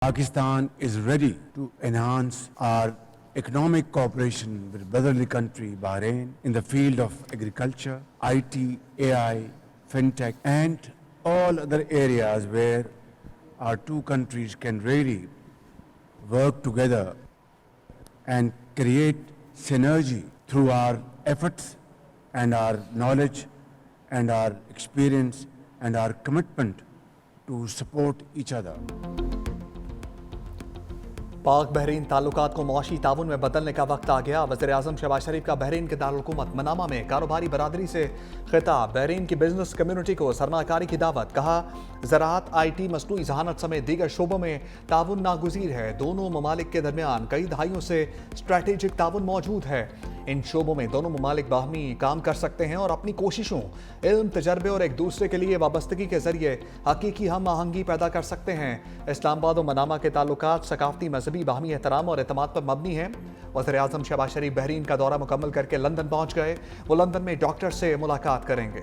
Pakistan is ready to enhance our economic cooperation with brotherly country Bahrain in the field of agriculture, IT, AI, fintech, and all other areas where our two countries can really work together and create synergy through our efforts and our knowledge and our experience and our commitment to support each other. पाक Bahrain ताल्लुकात को मुआशी ताउन में बदलने का वक्त आ गया। वज़ीर आज़म शहबाज शरीफ का बहरीन के दारुल-हुकूमत मनामा में कारोबारी बरादरी से खिताब। बहरीन की बिजनेस कम्युनिटी को सरमाकारी की दावत। कहा ज़राअत, IT, मसनूई ज़हानत समेत दीगर शोबों में ताउन नागुज़ीर है। दोनों ममालिक के दरमियान कई दहाइयों से स्ट्रैटेजिक ताउन मौजूद है। इन शोबों में दोनों ममालिक बाहमी काम कर सकते हैं और अपनी कोशिशों, इल्म, तजर्बे और एक दूसरे के लिए वाबस्तगी के जरिए हकीकी हम आहंगी पैदा कर सकते हैं। इस्लामाबाद और मनामा के ताल्लुकात सकाफती, मजहबी, बाहमी एहतराम और एतमाद पर मबनी हैं। वज़ीर आज़म शहबाज शरीफ बहरीन का दौरा मुकम्मल करके लंदन पहुंच गए। वो लंदन में डॉक्टर से मुलाकात करेंगे।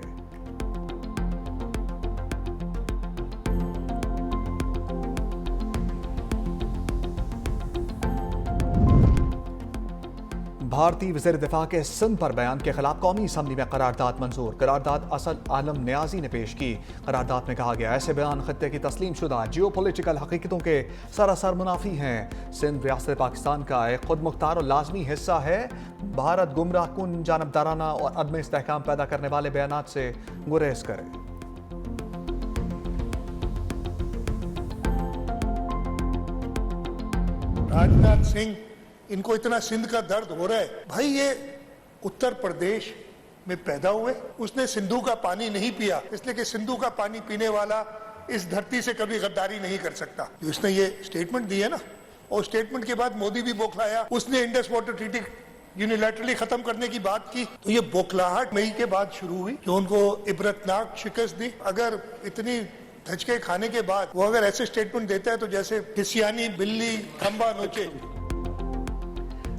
भारतीय वज़ीर दिफा के सिंध पर बयान के खिलाफ कौमी असम्बली में करारदाद मंजूर। करारदाद असद आलम न्याजी ने पेश की। करारदाद में कहा गया ऐसे बयान खत्ते की तस्लीम शुदा जियोपॉलिटिकल हकीकतों के सरासर मुनाफी हैं। सिंध रियासत पाकिस्तान का एक खुद मुख्तार और लाजमी हिस्सा है। भारत गुमराह कुन, जानबदाराना और अदम इस्तेहकाम पैदा करने वाले बयानात से गुरेज करे। राजनाथ सिंह, इनको इतना सिंध का दर्द हो रहा है। भाई ये उत्तर प्रदेश में पैदा हुए, उसने सिंधु का पानी नहीं पिया, इसलिए कि सिंधु का पानी पीने वाला इस धरती से कभी गद्दारी नहीं कर सकता। उसने ये स्टेटमेंट दी है ना, और स्टेटमेंट के बाद मोदी भी बौखलाया। उसने इंडस वाटर ट्रीटी यूनिलैटरली खत्म करने की बात की, तो ये बौखलाहट मई के बाद शुरू हुई जो उनको इबरतनाक शिकस्त दी। अगर इतनी धचके खाने के बाद वो अगर ऐसे स्टेटमेंट देता है तो जैसे किसियानी बिल्ली खंबा नोचे।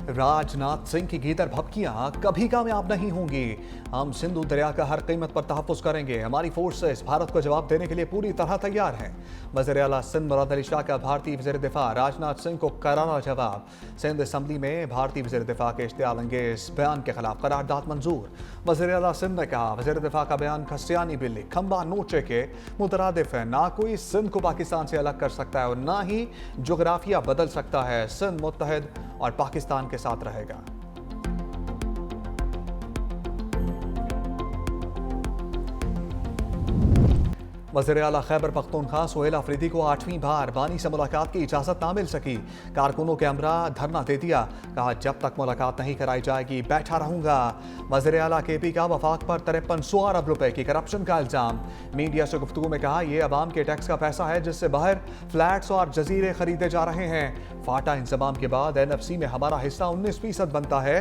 राजनाथ सिंह की गीदड़ भपकियां कभी कामयाब नहीं होंगी। हम सिंधु दरिया का हर कीमत पर तहफ़्फ़ुज़ करेंगे। हमारी फोर्सेस भारत को जवाब देने के लिए पूरी तरह तैयार हैं। वज़ीर आला सिंध मुराद अली शाह का भारतीय वज़ीर दिफा राजनाथ सिंह को करारा जवाब। सिंध असम्बली में भारतीय वज़ीर दिफा के इश्तियाल अंगेज़ बयान के खिलाफ करारदाद मंजूर। वज़ीर आला सिंध ने कहा वज़ीर दिफा का बयान खसियानी बिल्ली खंबा नोचे के मुतरादिफ है। ना कोई सिंध को पाकिस्तान से अलग कर सकता है और ना ही जोग्राफिया बदल सकता है। सिंध मुत्तहिद और पाकिस्तान के साथ रहेगा। वज़ीर आला खैबर पख्तूनख्वा सोहेल अफरीदी को 8वीं बार बानी से मुलाकात की इजाज़त ना मिल सकी। कारकुनों के हमरा धरना दे दिया। कहा जब तक मुलाकात नहीं कराई जाएगी बैठा रहूंगा। वज़ीर आला KP का वफाक पर 5300 अरब रुपए की करप्शन का इल्ज़ाम। मीडिया से गुफ्तगू में कहा यह अवाम के टैक्स का पैसा है जिससे बाहर फ्लैट्स और जजीरे खरीदे जा रहे हैं। फाटा इंजमाम के बाद NFC में हमारा हिस्सा 19% बनता है।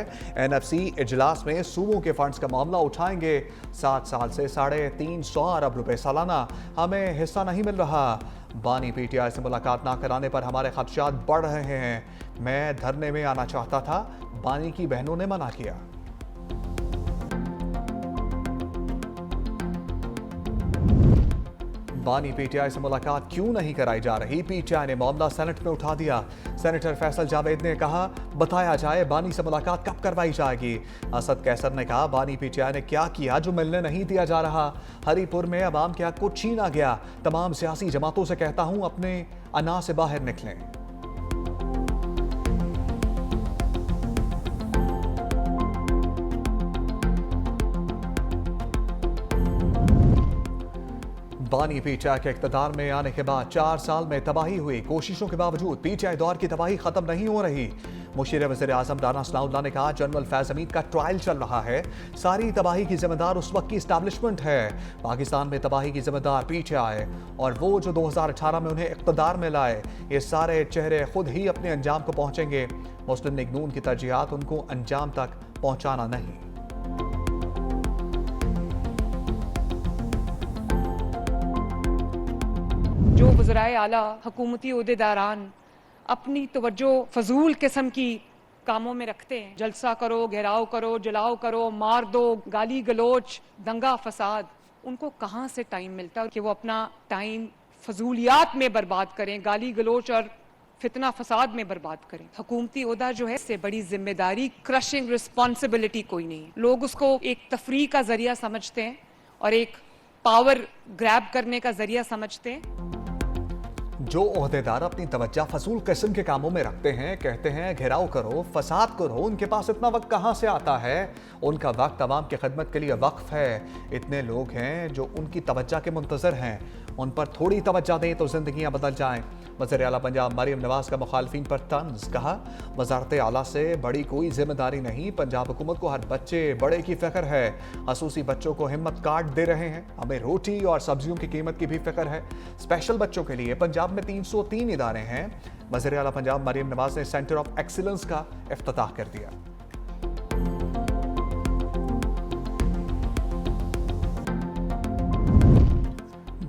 NFC इजलास में सूबों के फंड्स का मामला उठाएंगे। 7 साल से 350 अरब रुपए सालाना हमें हिस्सा नहीं मिल रहा। बानी PTI से मुलाकात ना कराने पर हमारे खदशात बढ़ रहे हैं। मैं धरने में आना चाहता था, बानी की बहनों ने मना किया। बानी PTI से मुलाकात क्यों नहीं कराई जा रही? PTI ने मामला सेनेट में उठा दिया। सेनेटर फैसल जावेद ने कहा बताया जाए बानी से मुलाकात कब करवाई जाएगी। असद कैसर ने कहा बानी PTI ने क्या किया जो मिलने नहीं दिया जा रहा। हरीपुर में अवाम के हक को छीना गया। तमाम सियासी जमातों से कहता हूं अपने अना से बाहर निकलें। बानी PTI के इक़्तिदार में आने के बाद 4 साल में तबाही हुई। कोशिशों के बावजूद PTI दौर की तबाही खत्म नहीं हो रही। मुशीर वज़ीर आज़म राना सनाउल्लाह ने कहा जनरल फैज़ हमीद का ट्रायल चल रहा है। सारी तबाही की जिम्मेदार उस वक्त की इस्टेब्लिशमेंट है। पाकिस्तान में तबाही की जिम्मेदार PTI और वो जो 2018 में उन्हें इक़्तिदार में लाए। ये सारे चेहरे खुद ही अपने अंजाम को पहुंचेंगे। मुस्लिम लीग नून की तरजीहात उनको अंजाम तक पहुंचाना नहीं। जो वज़राए आला हुकूमती ओहदेदारान अपनी तवज्जो फजूल किस्म की कामों में रखते हैं, जलसा करो, घेराव करो, जलाओ करो, मार दो, गाली गलोच, दंगा फसाद, उनको कहाँ से टाइम मिलता है कि वो अपना टाइम फजूलियात में बर्बाद करें, गाली गलोच और फितना फसाद में बर्बाद करें। हुकूमती ओहदा जो है इससे बड़ी जिम्मेदारी, क्रशिंग रिस्पॉन्सिबिलिटी कोई नहीं है। लोग उसको एक तफरीह का जरिया समझते हैं और एक पावर ग्रैब करने का जरिया समझते हैं। जो ओहदेदार अपनी तवज्जो फजूल किस्म के कामों में रखते हैं, कहते हैं घेराव करो, फसाद करो, उनके पास इतना वक्त कहाँ से आता है? उनका वक्त अवाम की खिदमत के लिए वक्फ है। इतने लोग हैं जो उनकी तवज्जो के मुंतजर हैं, उन पर थोड़ी तवज्जो दें तो जिंदगियां बदल जाएं। वज़ीर आला पंजाब मरियम नवाज का मुखालफिन पर तंज, कहा वजारत आला से बड़ी कोई जिम्मेदारी नहीं, पंजाब हुकूमत को हर बच्चे बड़े की फिक्र है। खसूसी बच्चों को हिम्मत कार्ड दे रहे हैं, हमें रोटी और सब्जियों की कीमत की भी फिक्र है। स्पेशल बच्चों के लिए पंजाब में 303 इदारे हैं। वज़ीर आला पंजाब मरियम नवाज ने सेंटर ऑफ एक्सीलेंस का इफ्तिताह कर दिया।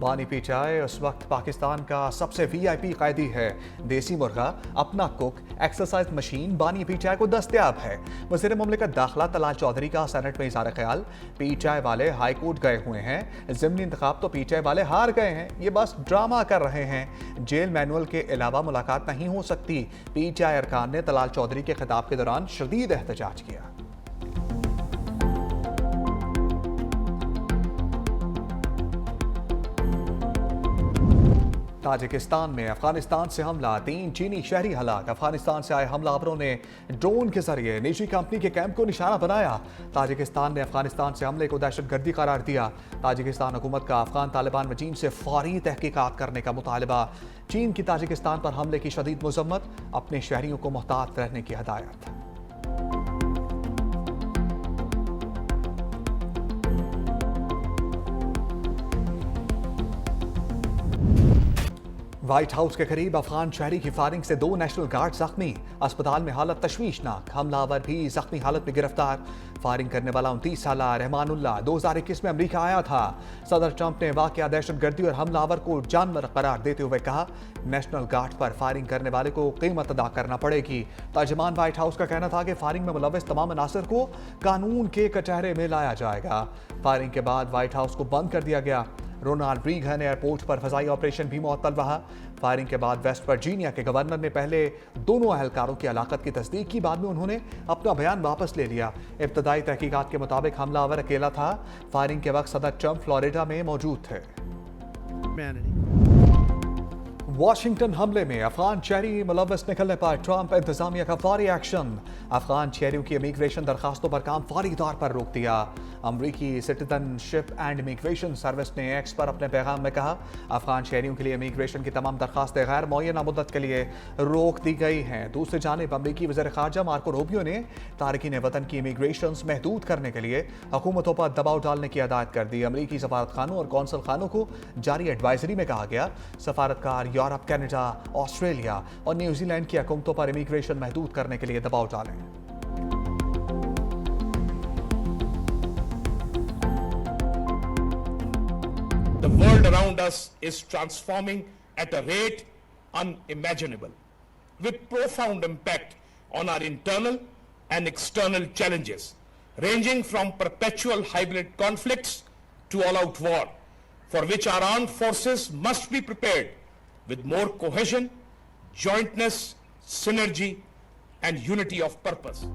बानी पीचाई उस वक्त पाकिस्तान का सबसे वीआईपी कैदी है। देसी मुर्गा, अपना कुक, एक्सरसाइज मशीन बानी पीचाई को दस्तयाब है। वज़ीर मुमलिकत दाखिला तलाल चौधरी का सेनेट में इज़हार ख्याल, पीचाई वाले हाई कोर्ट गए हुए हैं, ज़िमनी इंतखाब तो पीचाई वाले हार गए हैं, ये बस ड्रामा कर रहे हैं। जेल मैनुअल के अलावा मुलाकात नहीं हो सकती। पीचाई अरकान ने तलाल चौधरी के खिताब के दौरान शदीद एहतजाज किया। ताजिकिस्तान में अफगानिस्तान से हमला, 3 चीनी शहरी हलाक। अफगानिस्तान से आए हमलावरों ने ड्रोन के जरिए निजी कंपनी के कैंप को निशाना बनाया। ताजिकिस्तान ने अफगानिस्तान से हमले को दहशतगर्दी करार दिया। ताजिकिस्तान हुकूमत का अफगान तालिबान वजीम से फौरी तहकीकात करने का मुतालबा। चीन की ताजिकिस्तान पर हमले की शदीद मजम्मत, अपने शहरियों को मोहतात रहने की हदायत। व्हाइट हाउस के करीब अफगान शहरी की फायरिंग से 2 नेशनल गार्ड जख्मी। अस्पताल में हालत तशवीशनाक, हमलावर भी जख्मी हालत में गिरफ्तार। फायरिंग करने वाला 29 साल रहमानुल्लाह 2021 में अमेरिका आया था। सदर ट्रंप ने वाकया दहशतगर्दी और हमलावर को जानवर करार देते हुए कहा, नेशनल गार्ड पर फायरिंग करने वाले को कीमत अदा करना पड़ेगी। तर्जमान व्हाइट हाउस का कहना था कि फायरिंग में मुलव्वस तमाम अनासर को कानून के कटहरे में लाया जाएगा। फायरिंग के बाद व्हाइट हाउस को बंद कर दिया गया। रोनाल्ड रीगन एयरपोर्ट पर फजाई ऑपरेशन भी मुअत्तल रहा। फायरिंग के बाद वेस्ट वर्जीनिया के गवर्नर ने पहले दोनों अहलकारों की हलाकत की तस्दीक की, बाद में उन्होंने अपना बयान वापस ले लिया। इब्तदाई तहकीकात के मुताबिक हमलावर अकेला था। फायरिंग के वक्त सदर ट्रंप फ्लोरिडा में मौजूद थे। वाशिंगटन हमले में अफगान शहरी मुलव्वस निकलने पर ट्रंप इंतजामिया का फौरी एक्शन। अफगान शहरियों की इमिग्रेशन दरखास्तों पर काम फौरी तौर पर रोक दिया। अमरीकी सिटीजनशिप एंड इमिग्रेशन सर्विस ने एक्स पर अपने पैगाम में कहा, अफगान शहरियों के लिए इमिग्रेशन की तमाम दरखास्तें गैर मुअय्यना मुद्दत के लिए रोक दी गई हैं। दूसरी जानिब अमरीकी वज़ीर ख़ारजा मार्को रूबियो ने तारकीन वतन की इमिग्रेशन महदूद करने के लिए हुकूमतों पर दबाव डालने की हदायत कर दी। अमरीकी सफारत खानों और कौंसल खानों को जारी एडवाइजरी में कहा गया, सफारतकार यूरोप, कनाडा, ऑस्ट्रेलिया और न्यूजीलैंड की हुकूमतों पर इमिग्रेशन महदूद करने के लिए दबाव डालें। The world around us is transforming at a rate unimaginable, with profound impact on our internal and external challenges, ranging from perpetual hybrid conflicts to all-out war, for which our armed forces must be prepared with more cohesion, jointness, synergy, and unity of purpose.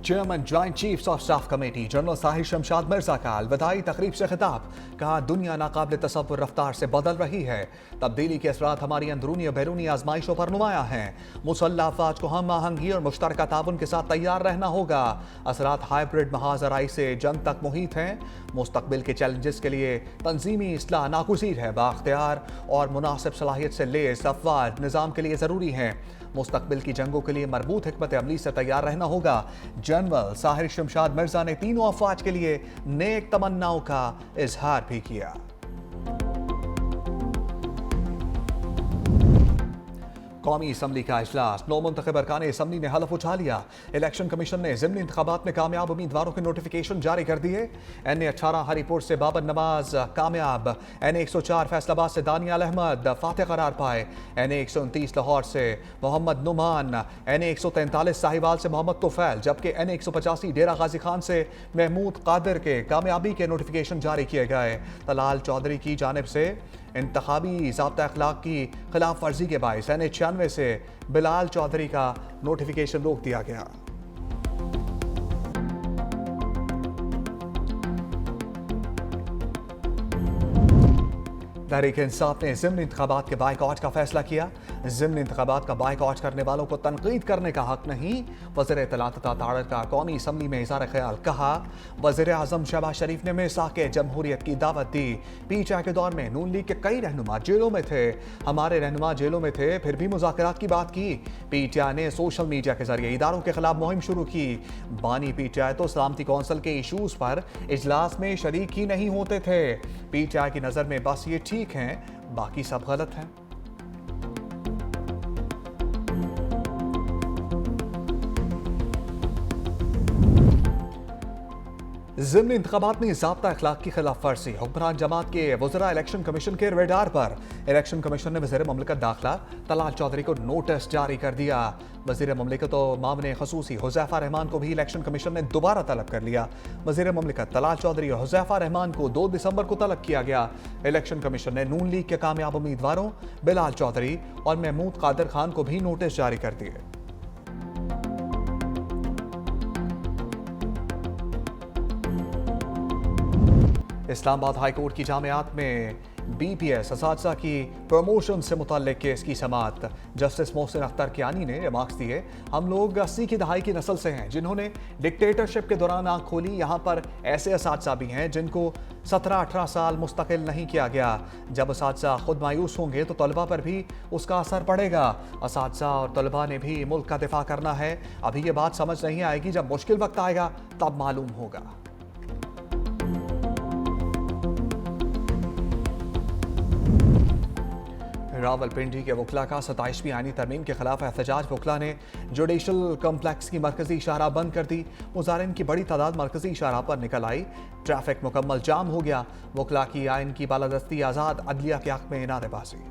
Chairman joint chiefs of staff committee general Sahir Shamshad Mirza का अलविदाई तकरीब से खिताब, कहा दुनिया नाकाबिल तसव्वुर रफ्तार से बदल रही है। तब्दीली के असरात हमारी अंदरूनी और बैरूनी आजमाइशों पर नुमाया हैं। मुसल्लह अफवाज को हम आहंगी और मुश्तरका ताउन के साथ तैयार रहना होगा। असरात हाइब्रिड महाजराई से जंग तक मुहित हैं। मुस्तकबिल के चैलेंजेस के लिए तंजीमी इस्लाह नागुज़ीर है। बाख्तियार और मुनासिब सलाहियत से लेस अफवाज निज़ाम के लिए ज़रूरी हैं। मुस्तकबिल की जंगों के लिए मरबूत हिकमत अमली से तैयार रहना होगा। जनरल साहिर शमशाद मिर्जा ने तीनों अफवाज के लिए नेक तमन्नाओं का इजहार भी किया। कौमी असम्बली का इजलास, 9 मुंतखब अरकान असम्बली ने हलफ उठा लिया। इलेक्शन कमीशन ने ज़िमनी इंतखाबात में कामयाब उम्मीदवारों के नोटिफिकेशन जारी कर दिए। NA-18 हरीपुर से बाबर नवाज कामयाब, NA-104 फैसलाबाद से दानियाल अहमद फातेह करार पाए, NA-129 लाहौर से मोहम्मद नुमान, NA-143 साहिवाल से मोहम्मद तुफैल, जबकि NA-185 डेरा गाजी खान से महमूद कादिर के कामयाबी के नोटिफिकेशन जारी किए गए। तलाल चौधरी की जानिब से इंतखाबी ज़ाब्ता अखलाक की खिलाफ वर्जी के बायस NH96 से बिलाल चौधरी का नोटिफिकेशन रोक दिया गया। तहरीक इंसाफ ने ज़िमनी इंतखाबात के बाइकआउट का फैसला किया। ज़िमनी इंतखाबात का बाइकआउट करने वालों को तनकीद करने का हक नहीं। वज़ीर इत्तलात ताड़र का कौमी असम्बली में इज़हार ख्याल। कहा, वज़ीर आज़म शहबाज शरीफ ने मिसाक जमहूरियत की दावत दी। PTI के दौर में नून लीग के कई रहनुमा जेलों में थे। हमारे रहनुमा जेलों में थे, फिर भी मुज़ाकरात की बात की। PTI ने सोशल मीडिया के जरिए इदारों के खिलाफ मुहिम शुरू की। बानी PTI तो सलामती कौंसिल के इशूज़ पर इजलास में शरीक ही नहीं होते थे। PTI की नज़र में बस ये ठीक हैं, बाकी सब गलत हैं। ज़िमनी इंतखाबात में ज़ाब्ता अखलाक की खिलाफ वर्जी। हुक्मरान जमात के वज़रा इलेक्शन कमीशन के रेडार पर। इलेक्शन कमीशन ने वज़ीर ममलिकत दाखिला तलाल चौधरी को नोटिस जारी कर दिया। वज़ीर ममलिकत और मामले खसूसी हुज़ैफा रहमान को भी इलेक्शन कमीशन ने दोबारा तलब कर लिया। वज़ीर ममलिकत तलाल चौधरी और हुज़ैफा रहमान को 2 दिसंबर को तलब किया गया। इलेक्शन कमीशन ने नून लीग के कामयाब उम्मीदवारों बिलाल चौधरी और महमूद कादिर खान को भी नोटिस जारी कर दिए। इस्लामाबाद हाई कोर्ट की जामियात में BPS असातिज़ा की प्रमोशन से मुतल्लिक केस की समाअत। जस्टिस मोहसिन अख्तर कियानी ने रिमार्क्स दिए, हम लोग 80 की दहाई की नस्ल से हैं जिन्होंने डिक्टेटरशिप के दौरान आंख खोली। यहाँ पर ऐसे असातिज़ा भी हैं जिनको 17-18 साल मुस्तकिल नहीं किया गया। जब असातिज़ा खुद मायूस होंगे तो तलबा पर भी उसका असर पड़ेगा। असातिज़ा और तलबा ने भी मुल्क का दिफा करना है। अभी ये बात समझ नहीं आएगी, जब मुश्किल वक्त आएगा तब मालूम होगा। रावलपिंडी के वकला का 27वीं आईनी तरमीम के खिलाफ एहतजाज। वकला ने जुडिशल कम्प्लेक्स की मरकजी शाहराह बंद कर दी। मुजारिन की बड़ी तादाद मरकजी शाहराह पर निकल आई। ट्रैफिक मुकम्मल जाम हो गया। वकला की आइन की बालादस्ती आज़ाद अदलिया के हक में नारेबाजी।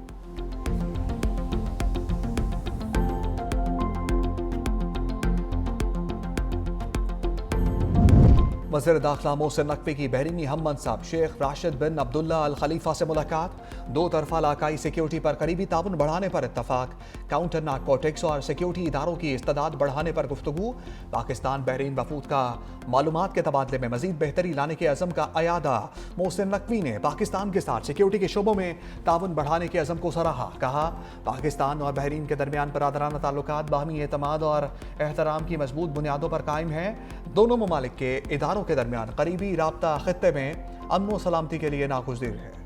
वज़ीर दाखिला मोहसिन नकवी की बहरीनी हम मनसब शेख राशिद बिन अब्दुल्ला अल खलीफा से मुलाकात। 2 तरफा इलाकाई सिक्योरिटी पर करीबी ताउन बढ़ाने पर इत्तफाक। काउंटर नारकोटिक्स और सिक्योरिटी इदारों की इस्तेदाद बढ़ाने पर गुफ्तगू। पाकिस्तान बहरीन वफूद का मालूमात के तबादले में मजीद बेहतरी लाने के अज़म का अयादा। मोहसिन नकवी ने पाकिस्तान के साथ सिक्योरिटी के शोबों में ताउन बढ़ाने के अज़म को सराहा। कहा, पाकिस्तान और बहरीन के दरमियान बरादराना ताल्लुकात बाहमी एतमाद और एहतराम की मजबूत बुनियादों पर कायम है। दोनों ममालिक के इदारों के दरमियान करीबी राब्ता खित्ते में अमन व सलामती के लिए नागुज़ीर है।